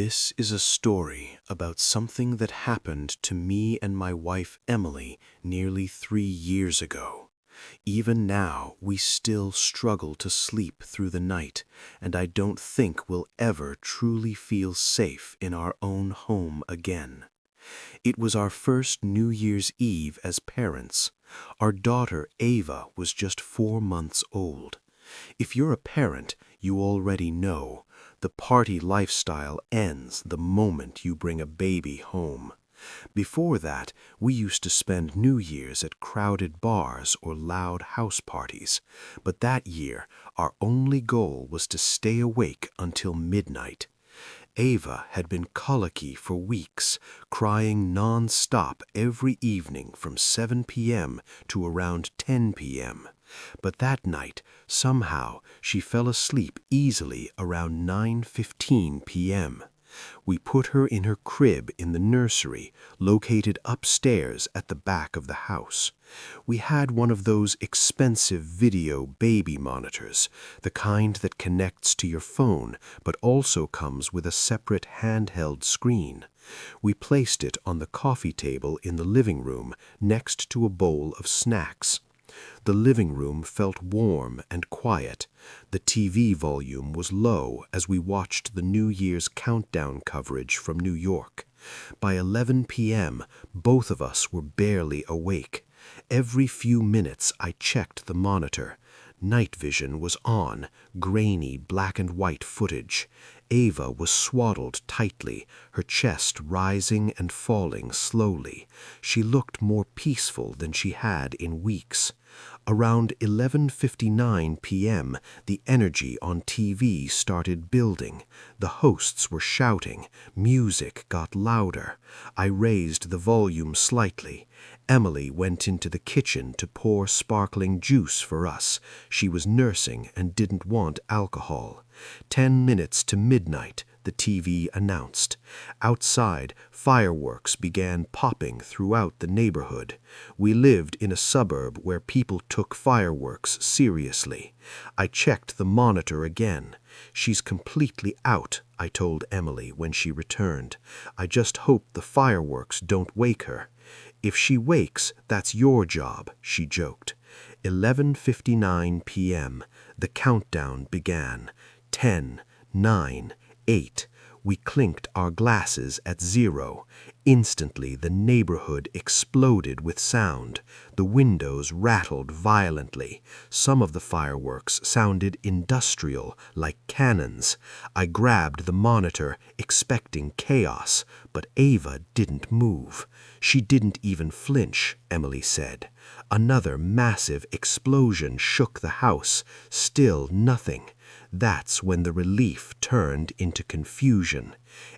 This is a story about something that happened to me and my wife Emily nearly 3 years ago. Even now, we still struggle to sleep through the night, and I don't think we'll ever truly feel safe in our own home again. It was our first New Year's Eve as parents. Our daughter Ava was just 4 months old. If you're a parent, you already know the party lifestyle ends the moment you bring a baby home. Before that, we used to spend New Year's at crowded bars or loud house parties, but that year our only goal was to stay awake until midnight. Ava had been colicky for weeks, crying non-stop every evening from 7 p.m. to around 10 p.m. But that night, somehow, she fell asleep easily around 9:15 p.m. We put her in her crib in the nursery, located upstairs at the back of the house. We had one of those expensive video baby monitors, the kind that connects to your phone but also comes with a separate handheld screen. We placed it on the coffee table in the living room next to a bowl of snacks. The living room felt warm and quiet. The TV volume was low as we watched the New Year's countdown coverage from New York. By 11 p.m., both of us were barely awake. Every few minutes I checked the monitor. Night vision was on, grainy black and white footage. Ava was swaddled tightly, her chest rising and falling slowly. She looked more peaceful than she had in weeks. Around 11:59 p.m., the energy on TV started building. The hosts were shouting. Music got louder. I raised the volume slightly. Emily went into the kitchen to pour sparkling juice for us. She was nursing and didn't want alcohol. 10 minutes to midnight, the TV announced. Outside, fireworks began popping throughout the neighborhood. We lived in a suburb where people took fireworks seriously. I checked the monitor again. "She's completely out," I told Emily when she returned. "I just hope the fireworks don't wake her." "If she wakes, that's your job," she joked. 11:59 p.m. The countdown began. 10, 9, 8. We clinked our glasses at 0. Instantly the neighborhood exploded with sound. The windows rattled violently. Some of the fireworks sounded industrial, like cannons. I grabbed the monitor, expecting chaos, but Ava didn't move. "She didn't even flinch," Emily said. Another massive explosion shook the house. Still nothing. That's when the relief turned into confusion.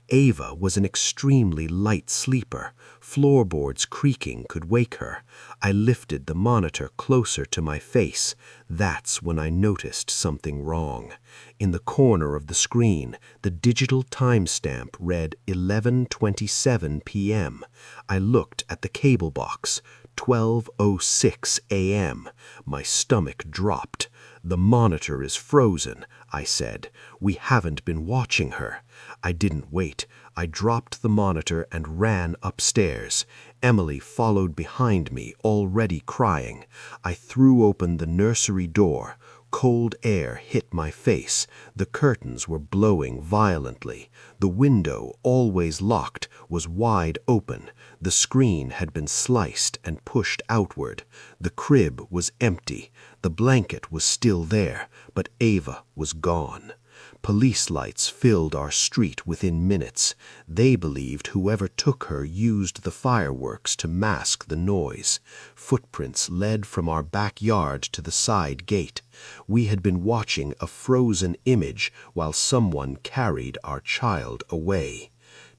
Ava was an extremely light sleeper. Floorboards creaking could wake her. I lifted the monitor closer to my face. That's when I noticed something wrong. In the corner of the screen, the digital timestamp read 11:27 p.m. I looked at the cable box. 12:06 a.m. My stomach dropped. "The monitor is frozen," I said. "We haven't been watching her." I didn't wait. I dropped the monitor and ran upstairs. Emily followed behind me, already crying. I threw open the nursery door. Cold air hit my face. The curtains were blowing violently. The window, always locked, was wide open. The screen had been sliced and pushed outward. The crib was empty. The blanket was still there, but Ava was gone. Police lights filled our street within minutes. They believed whoever took her used the fireworks to mask the noise. Footprints led from our backyard to the side gate. We had been watching a frozen image while someone carried our child away.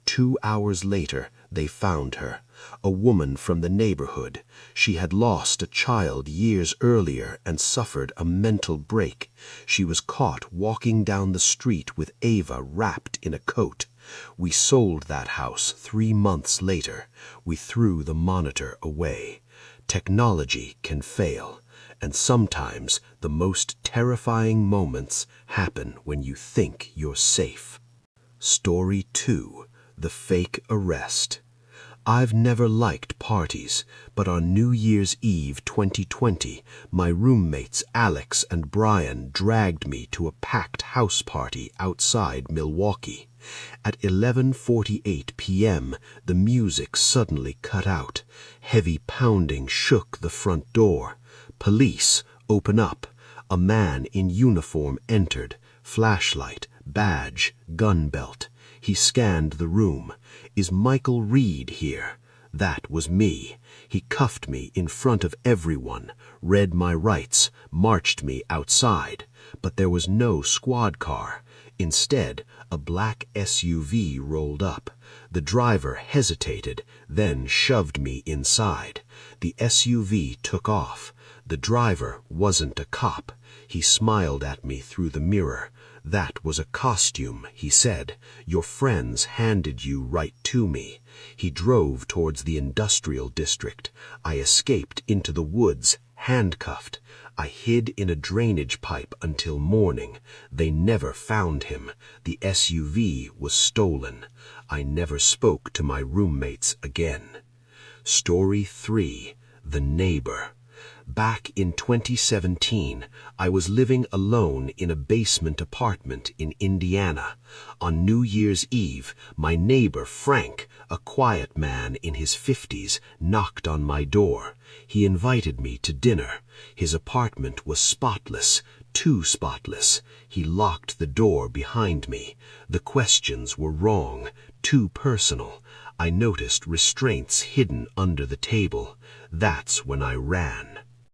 2 hours later, they found her. A woman from the neighborhood. She had lost a child years earlier and suffered a mental break. She was caught walking down the street with Ava wrapped in a coat. We sold that house 3 months later. We threw the monitor away. Technology can fail, and sometimes the most terrifying moments happen when you think you're safe. Story 2. The Fake Arrest. I've never liked parties, but on New Year's Eve 2020, my roommates Alex and Brian dragged me to a packed house party outside Milwaukee. At 11:48 p.m., the music suddenly cut out. Heavy pounding shook the front door. Police, open up. A man in uniform entered. Flashlight, badge, gun belt. He scanned the room. Is Michael Reed here? That was me. He cuffed me in front of everyone, read my rights, marched me outside. But there was no squad car. Instead, a black SUV rolled up. The driver hesitated, then shoved me inside. The SUV took off. The driver wasn't a cop. He smiled at me through the mirror. That was a costume, he said. Your friends handed you right to me. He drove towards the industrial district. I escaped into the woods, handcuffed. I hid in a drainage pipe until morning. They never found him. The SUV was stolen. I never spoke to my roommates again. Story 3. The Neighbor. Back in 2017, I was living alone in a basement apartment in Indiana. On New Year's Eve, my neighbor Frank, a quiet man in his 50s, knocked on my door. He invited me to dinner. His apartment was spotless, too spotless. He locked the door behind me. The questions were wrong, too personal. I noticed restraints hidden under the table. That's when I ran.